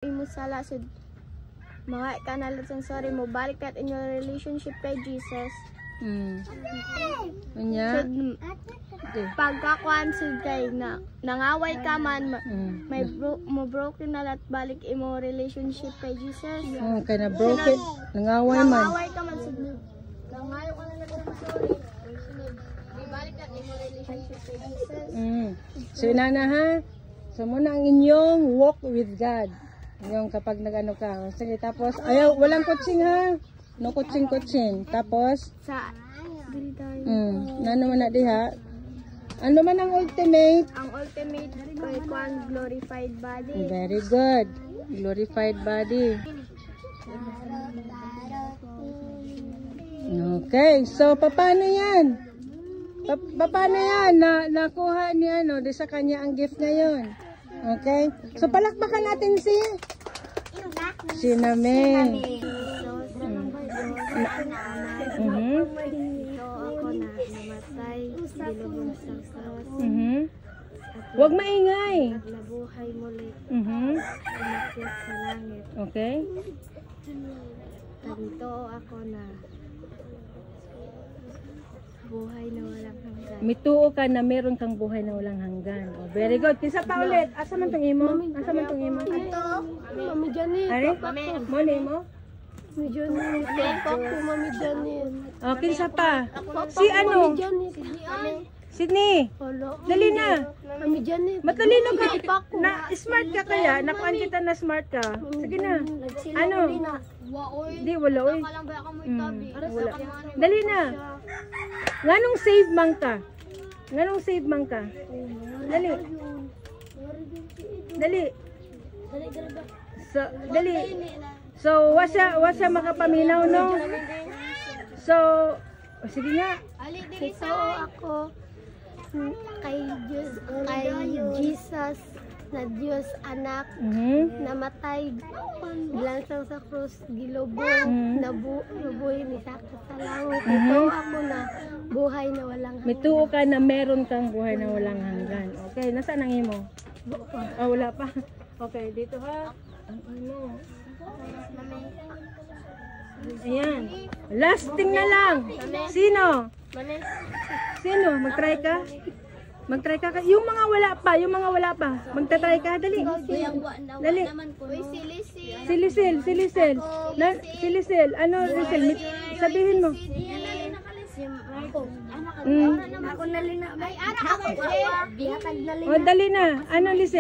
Imo sala sud mga kanala sang sorry mo balik kat in your relationship kay Jesus. Unya. Pagkakuan sud kay na nangaway ka man may mo broken na lat balik imo relationship kay Jesus. Kay na broken, nangaway man. Nangaway ka man sud. Nangayo ka na lat sang sorry. Balik kat imo relationship kay Jesus. So inana ha. So muna ang inyong walk with God. Yung kapag nagano ka. Sige, tapos ayaw walang coaching ha. No coaching. Tapos sa dili tayo. Nano man na diha. Ano man ang ultimate? Ang ultimate kay kuan glorified body. Very good. Glorified body. Okay, so paano yan? Paano yan? Nakuha ni ano, di sa kanya ang gift ngayon. Okay? So palakpakan natin si Name. Ito ako na namatay, dilubong sa cross. Huwag maingay. Nabuhay muli. Umakyat sa langit. Okay? Ganito ako na buhay na walang hanggan. Mituo ka na meron kang buhay na walang hanggan. Oh, very good. Kisa pa ulit. Asa man tong imo? Asa man tong imo? Ito, Mami Janet. Are? Mo nimo? Mami Janet. Ako, Mami Janet. Oh, kisa pa. Si ano? Sydney. Dali na. Mami Janet. Matalino ka. Na smart ka kaya? Nakuan kita na smart ka. Sige na. Ano? Di wala oy. Wala. Dali na. Nganong save man ka? Nganong save man ka? Dali. Dali. So, dali. So, wasa makapaminaw no? So, sige nga. Ito ako kay Jesus na Diyos anak namatay lansang sa krus gilubong nabuhay ni sa langit. Ito ako na buhay na walang hanggan. Mituo ka na meron kang buhay na walang hanggan. Okay, nasaan ang imo? Wala pa. Okay, dito ha. Ano? Ayan. Lasting na lang. Sino? Sino? Mag-try ka? Mag-try ka? Yung mga wala pa. Magta-try ka? Dali. Dali. Si Lisel. Si Lisel. Ano, Lisel? Sabihin mo. Ako na lina. Ay, ara ako. Bihatag na lina. O, dali na. Ano, Lisel?